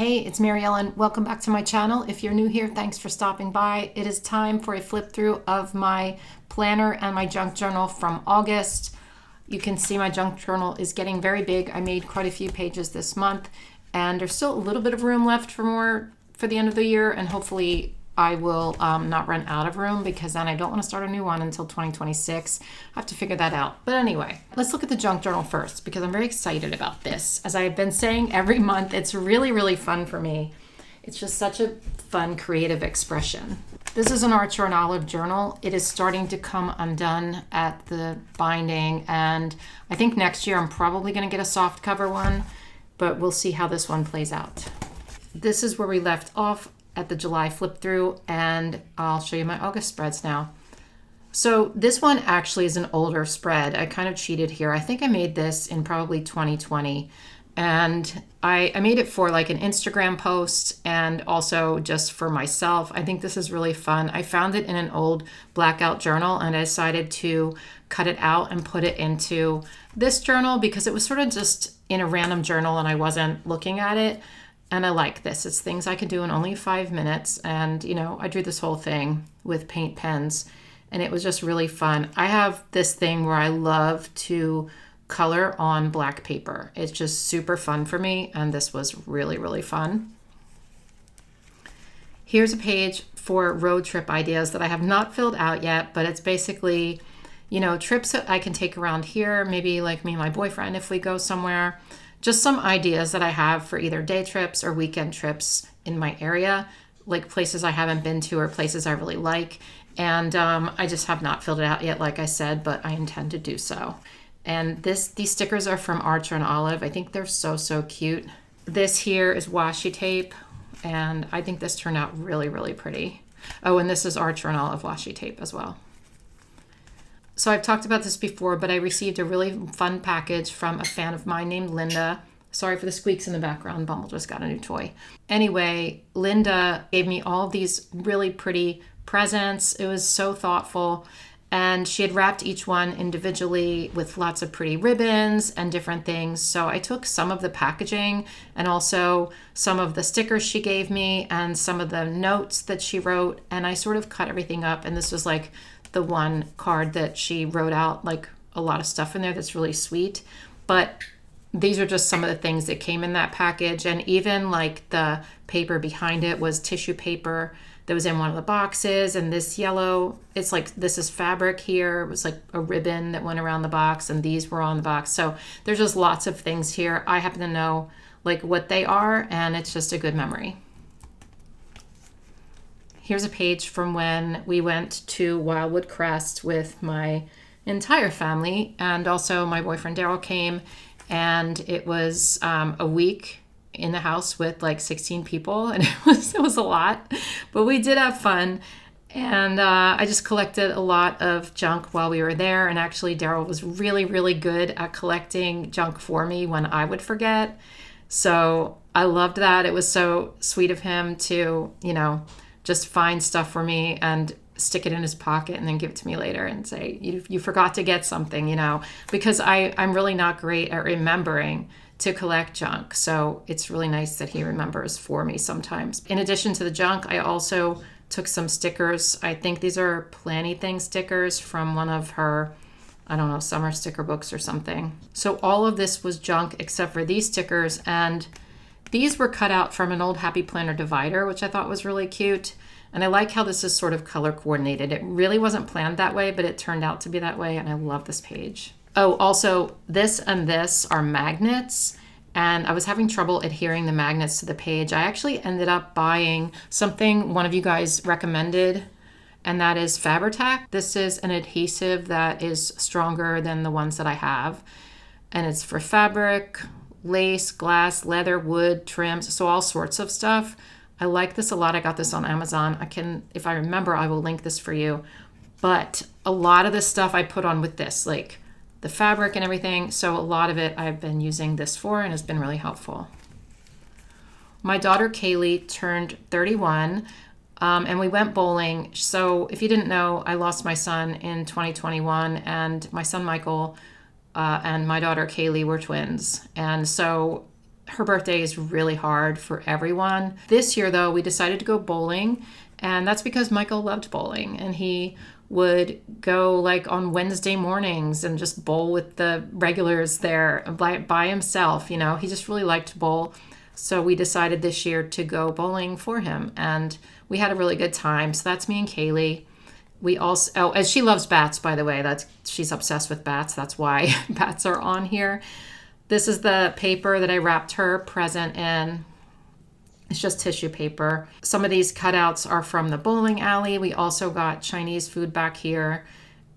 Hey, it's Mary Ellen. Welcome back to my channel. If you're new here, thanks for stopping by. It is time for a flip through of my planner and my junk journal from August. You can see my junk journal is getting very big. I made quite a few pages this month, and there's still a little bit of room left for more for the end of the year, and hopefully I will not run out of room, because then I don't want to start a new one until 2026. I have to figure that out. But anyway, let's look at the junk journal first, because I'm very excited about this. As I've been saying every month, it's really, really fun for me. It's just such a fun creative expression. This is an 𝘬𝘗 journal. It is starting to come undone at the binding, and I think next year I'm probably going to get a soft cover one, but we'll see how this one plays out. This is where we left off at the July flip through, and I'll show you my August spreads now. So this one actually is an older spread. I kind of cheated here. I think I made this in probably 2020, and I made it for like an Instagram post and also just for myself. I think this is really fun. I found it in an old blackout journal, and I decided to cut it out and put it into this journal because it was sort of just in a random journal and I wasn't looking at it. And I like this. It's things I can do in only 5 minutes. And, you know, I drew this whole thing with paint pens, and it was just really fun. I have this thing where I love to color on black paper. It's just super fun for me, and this was really, really fun. Here's a page for road trip ideas that I have not filled out yet, but it's basically, you know, trips that I can take around here, maybe like me and my boyfriend if we go somewhere. Just some ideas that I have for either day trips or weekend trips in my area, like places I haven't been to or places I really like. And I just have not filled it out yet, like I said, but I intend to do so. And these stickers are from 𝘬𝘗. I think they're so, so cute. This here is washi tape, and I think this turned out really, really pretty. Oh, and this is 𝘬𝘗 washi tape as well. So I've talked about this before, but I received a really fun package from a fan of mine named Linda. Sorry for the squeaks in the background. Bumble just got a new toy. Anyway, Linda gave me all these really pretty presents. It was so thoughtful. And she had wrapped each one individually with lots of pretty ribbons and different things. So I took some of the packaging and also some of the stickers she gave me and some of the notes that she wrote, and I sort of cut everything up. And this was like the one card that she wrote out, like a lot of stuff in there that's really sweet. But these are just some of the things that came in that package. And even like the paper behind it was tissue paper that was in one of the boxes. And this yellow, it's like, this is fabric here. It was like a ribbon that went around the box, and these were on the box. So there's just lots of things here. I happen to know like what they are, and it's just a good memory. Here's a page from when we went to Wildwood Crest with my entire family, and also my boyfriend Daryl came, and it was a week in the house with like 16 people, and it was a lot, but we did have fun. And I just collected a lot of junk while we were there, and actually Daryl was really, really good at collecting junk for me when I would forget. So I loved that. It was so sweet of him to, you know, just find stuff for me and stick it in his pocket and then give it to me later and say, you forgot to get something, you know, because I'm really not great at remembering to collect junk. So it's really nice that he remembers for me sometimes. In addition to the junk, I also took some stickers. I think these are Planything stickers from one of her, I don't know, summer sticker books or something. So all of this was junk except for these stickers, and these were cut out from an old Happy Planner divider, which I thought was really cute. And I like how this is sort of color coordinated. It really wasn't planned that way, but it turned out to be that way, and I love this page. Oh, also, this and this are magnets, and I was having trouble adhering the magnets to the page. I actually ended up buying something one of you guys recommended, and that is Fabri-Tac. This is an adhesive that is stronger than the ones that I have, and it's for fabric, lace, glass, leather, wood, trims, so all sorts of stuff. I like this a lot. I got this on Amazon. If I remember, I will link this for you. But a lot of this stuff I put on with this, like the fabric and everything. So a lot of it I've been using this for, and it's been really helpful. My daughter Kaylee turned 31, and we went bowling. So if you didn't know, I lost my son in 2021, and my son Michael and my daughter Kaylee were twins. And so her birthday is really hard for everyone. This year, though, we decided to go bowling, and that's because Michael loved bowling, and he would go like on Wednesday mornings and just bowl with the regulars there by himself. You know, he just really liked to bowl. So we decided this year to go bowling for him, and we had a really good time. So that's me and Kaylee. We also, and she loves bats, by the way. She's obsessed with bats. That's why bats are on here. This is the paper that I wrapped her present in. It's just tissue paper. Some of these cutouts are from the bowling alley. We also got Chinese food back here,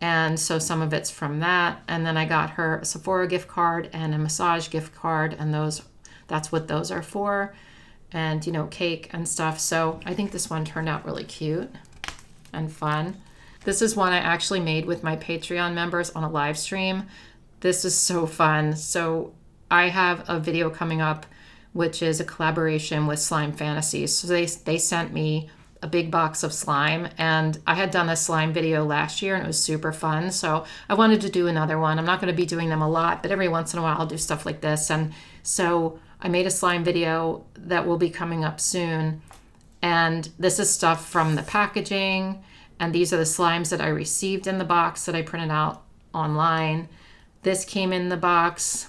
and so some of it's from that. And then I got her a Sephora gift card and a massage gift card, and that's what those are for. And, you know, cake and stuff. So I think this one turned out really cute and fun. This is one I actually made with my Patreon members on a live stream. This is so fun. So I have a video coming up, which is a collaboration with Slime Fantasies. So they sent me a big box of slime, and I had done a slime video last year and it was super fun. So I wanted to do another one. I'm not going to be doing them a lot, but every once in a while I'll do stuff like this. And so I made a slime video that will be coming up soon. And this is stuff from the packaging. And these are the slimes that I received in the box that I printed out online. This came in the box.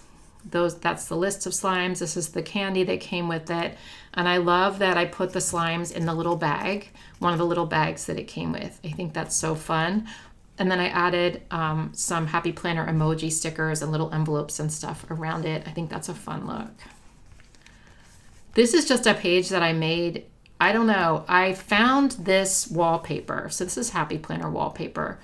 That's the list of slimes. This is the candy that came with it. And I love that I put the slimes in the little bag, one of the little bags that it came with. I think that's so fun. And then I added some Happy Planner emoji stickers and little envelopes and stuff around it. I think that's a fun look. This is just a page that I made. I don't know. I found this wallpaper. So this is Happy Planner wallpaper.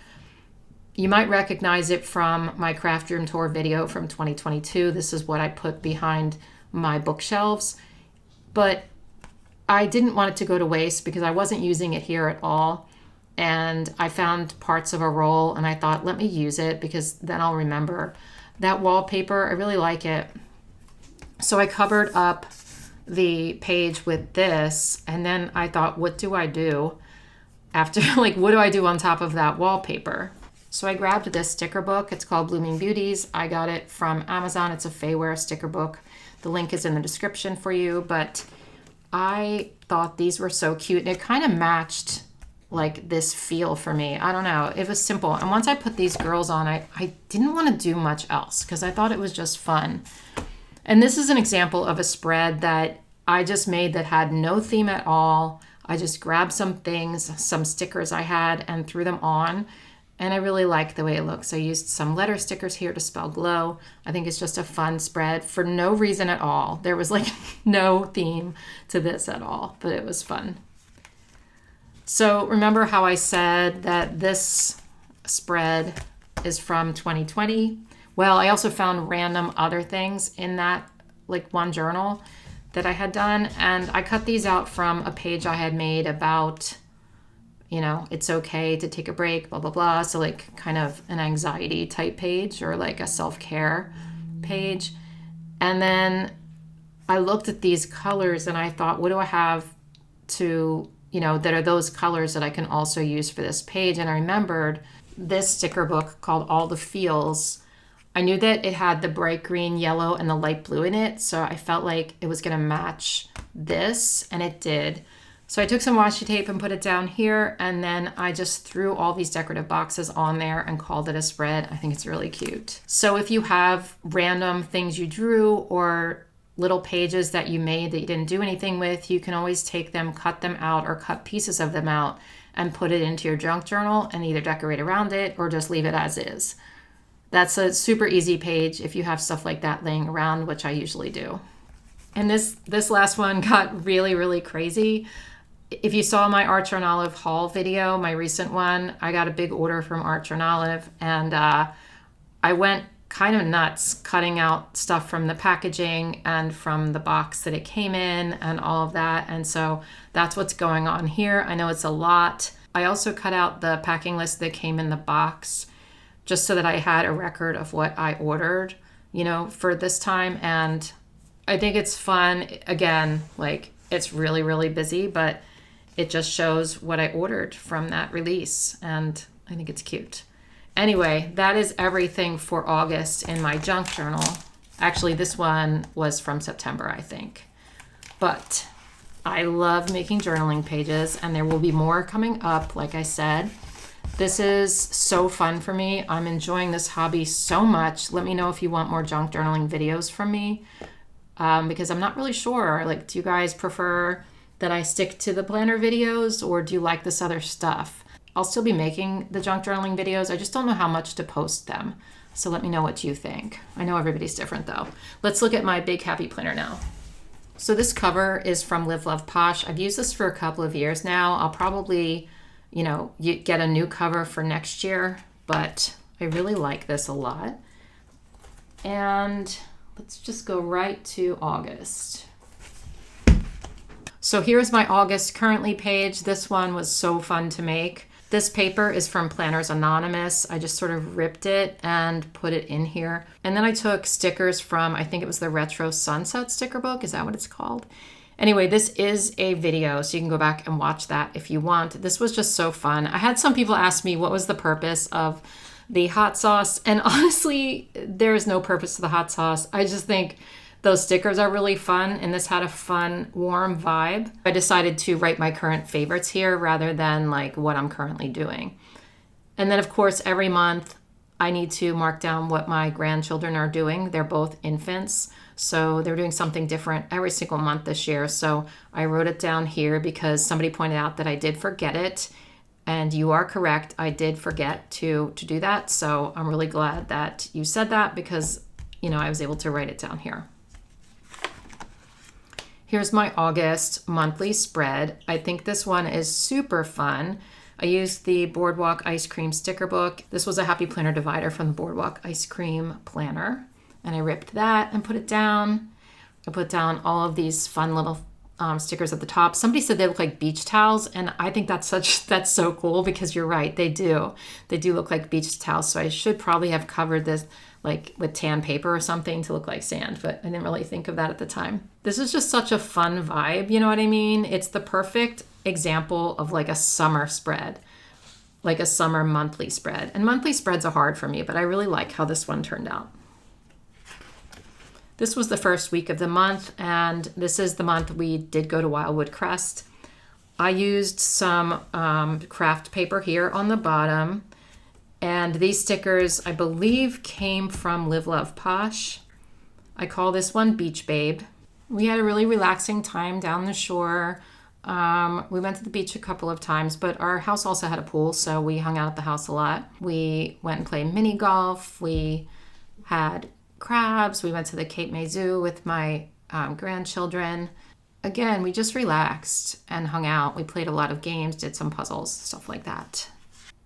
You might recognize it from my craft room tour video from 2022. This is what I put behind my bookshelves. But I didn't want it to go to waste because I wasn't using it here at all. And I found parts of a roll and I thought, let me use it because then I'll remember. That wallpaper, I really like it. So I covered up the page with this, and then I thought, what do I do after, like, what do I do on top of that wallpaper? So I grabbed this sticker book. It's called Blooming Beauties. I got it from Amazon. It's a Fayewear sticker book. The link is in the description for you, but I thought these were so cute, and it kind of matched like this feel for me. I don't know. It was simple. And once I put these girls on, I didn't want to do much else because I thought it was just fun. And this is an example of a spread that I just made that had no theme at all. I just grabbed some things, some stickers I had, and threw them on. And I really like the way it looks. I used some letter stickers here to spell glow. I think it's just a fun spread for no reason at all. There was like no theme to this at all, but it was fun. So remember how I said that this spread is from 2020? Well, I also found random other things in that, like one journal that I had done. And I cut these out from a page I had made about, you know, it's okay to take a break, blah, blah, blah. So like kind of an anxiety type page or like a self-care page. And then I looked at these colors and I thought, what do I have to, you know, that are those colors that I can also use for this page? And I remembered this sticker book called All the Feels. I knew that it had the bright green, yellow, and the light blue in it, so I felt like it was going to match this, and it did. So I took some washi tape and put it down here, and then I just threw all these decorative boxes on there and called it a spread. I think it's really cute. So if you have random things you drew or little pages that you made that you didn't do anything with, you can always take them, cut them out, or cut pieces of them out and put it into your junk journal and either decorate around it or just leave it as is. That's a super easy page if you have stuff like that laying around, which I usually do. And this last one got really, really crazy. If you saw my Archer and Olive haul video, my recent one, I got a big order from Archer and Olive, and I went kind of nuts cutting out stuff from the packaging and from the box that it came in and all of that. And so that's what's going on here. I know it's a lot. I also cut out the packing list that came in the box just so that I had a record of what I ordered, you know, for this time. And I think it's fun. Again, like it's really, really busy, but it just shows what I ordered from that release. And I think it's cute. Anyway, that is everything for August in my junk journal. Actually, this one was from September, I think. But I love making journaling pages, and there will be more coming up, like I said. This is so fun for me. I'm enjoying this hobby so much. Let me know if you want more junk journaling videos from me, because I'm not really sure. Like, do you guys prefer that I stick to the planner videos, or do you like this other stuff? I'll still be making the junk journaling videos. I just don't know how much to post them. So let me know what you think. I know everybody's different though. Let's look at my big happy planner now. So this cover is from Live Love Posh. I've used this for a couple of years now. I'll probably, get a new cover for next year, but I really like this a lot. And let's just go right to August. So here's my August currently page. This one was so fun to make. This paper is from Planners Anonymous. I just sort of ripped it and put it in here. And then I took stickers from, I think it was the Retro Sunset sticker book. Is that what it's called? Anyway, this is a video, so you can go back and watch that if you want. This was just so fun. I had some people ask me what was the purpose of the hot sauce. And honestly, there is no purpose to the hot sauce. I just think those stickers are really fun, and this had a fun, warm vibe. I decided to write my current favorites here rather than like what I'm currently doing. And then of course, every month I need to mark down what my grandchildren are doing. They're both infants, so they're doing something different every single month this year. So I wrote it down here because somebody pointed out that I did forget it. And you are correct, I did forget to do that. So I'm really glad that you said that because, I was able to write it down here. Here's my August monthly spread. I think this one is super fun. I used the Boardwalk Ice Cream sticker book. This was a Happy Planner divider from the Boardwalk Ice Cream planner. And I ripped that and put it down. I put down all of these fun little stickers at the top. Somebody said they look like beach towels, and I think that's so cool because you're right, they do. They do look like beach towels, so I should probably have covered this like with tan paper or something to look like sand, but I didn't really think of that at the time. This is just such a fun vibe, you know what I mean? It's the perfect example of like a summer spread, like a summer monthly spread. And monthly spreads are hard for me, but I really like how this one turned out. This was the first week of the month, and this is the month we did go to Wildwood Crest. I used some craft paper here on the bottom, and these stickers, I believe, came from Live Love Posh. I call this one Beach Babe. We had a really relaxing time down the shore. We went to the beach a couple of times, but our house also had a pool, so we hung out at the house a lot. We went and played mini golf. We had crabs. We went to the Cape May Zoo with my grandchildren. Again, we just relaxed and hung out. We played a lot of games, did some puzzles, stuff like that.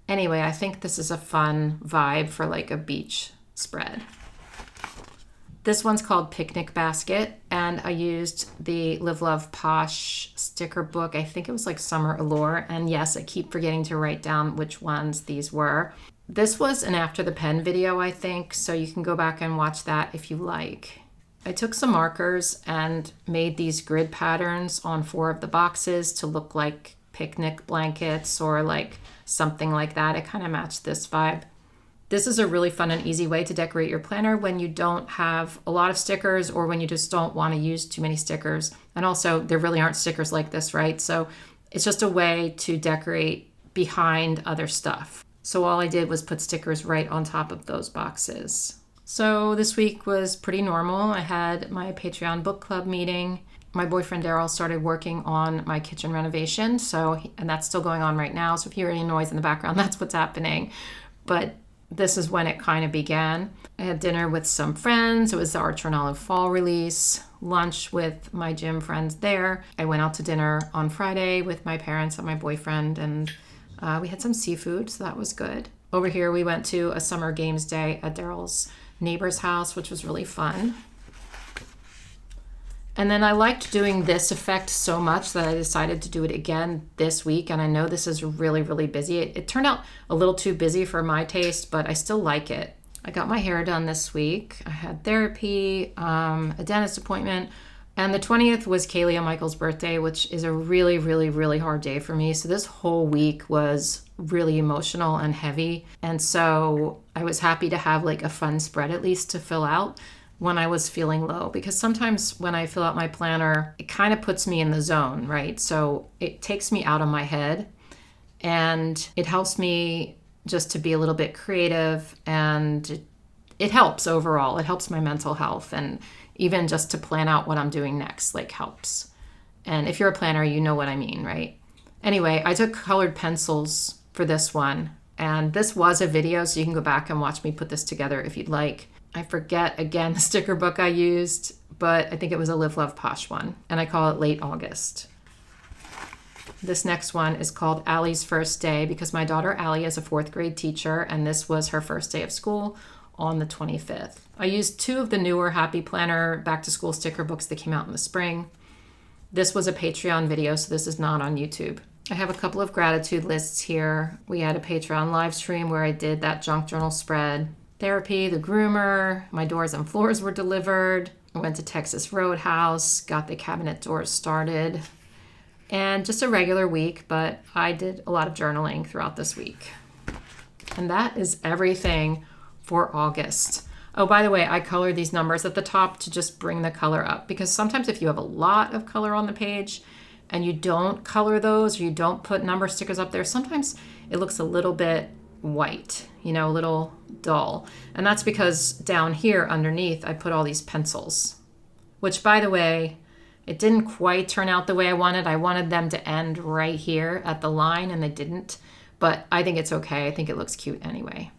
Anyway, I think this is a fun vibe for like a beach spread. This one's called Picnic Basket, and I used the Live Love Posh sticker book. I think it was like Summer Allure, and yes, I keep forgetting to write down which ones these were. This was an After the Pen video, I think, so you can go back and watch that if you like. I took some markers and made these grid patterns on 4 of the boxes to look like picnic blankets or like something like that. It kind of matched this vibe. This is a really fun and easy way to decorate your planner when you don't have a lot of stickers or when you just don't want to use too many stickers. And also, there really aren't stickers like this, right? So it's just a way to decorate behind other stuff. So all I did was put stickers right on top of those boxes. So this week was pretty normal. I had my Patreon book club meeting. My boyfriend Daryl started working on my kitchen renovation, and that's still going on right now. So if you hear any noise in the background, that's what's happening. But this is when it kind of began. I had dinner with some friends. It was the Archer and Olive fall release. Lunch with my gym friends there. I went out to dinner on Friday with my parents and my boyfriend, and we had some seafood, so that was good. Over here, we went to a summer games day at Daryl's neighbor's house, which was really fun. And then I liked doing this effect so much that I decided to do it again this week. And I know this is really, really busy. It turned out a little too busy for my taste, but I still like it. I got my hair done this week. I had therapy, a dentist appointment, and the 20th was Kaylee and Michael's birthday, which is a really, really, really hard day for me. So this whole week was really emotional and heavy. And so I was happy to have like a fun spread at least to fill out. when I was feeling low, because sometimes when I fill out my planner, it kind of puts me in the zone, right? So it takes me out of my head and it helps me just to be a little bit creative, and it helps overall. It helps my mental health, and even just to plan out what I'm doing next, like, helps. And if you're a planner, you know what I mean, right? Anyway, I took colored pencils for this one, and this was a video, so you can go back and watch me put this together if you'd like. I forget, again, the sticker book I used, but I think it was a Live, Love, Posh one, and I call it Late August. This next one is called Allie's First Day, because my daughter Allie is a 4th grade teacher, and this was her first day of school on the 25th. I used 2 of the newer Happy Planner back to school sticker books that came out in the spring. This was a Patreon video, so this is not on YouTube. I have a couple of gratitude lists here. We had a Patreon live stream where I did that junk journal spread. Therapy, the groomer, my doors and floors were delivered. I went to Texas Roadhouse, got the cabinet doors started. And just a regular week, but I did a lot of journaling throughout this week. And that is everything for August. Oh, by the way, I colored these numbers at the top to just bring the color up, because sometimes if you have a lot of color on the page and you don't color those, or you don't put number stickers up there, sometimes it looks a little bit white, you know, a little dull. And that's because down here underneath, I put all these pencils, which, by the way, it didn't quite turn out the way I wanted. I wanted them to end right here at the line, and they didn't, but I think it's okay. I think it looks cute anyway.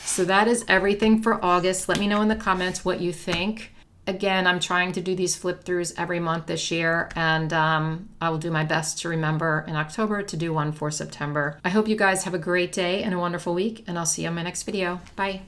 So that is everything for August. Let me know in the comments what you think. Again, I'm trying to do these flip throughs every month this year, and I will do my best to remember in October to do one for September. I hope you guys have a great day and a wonderful week, and I'll see you on my next video. Bye.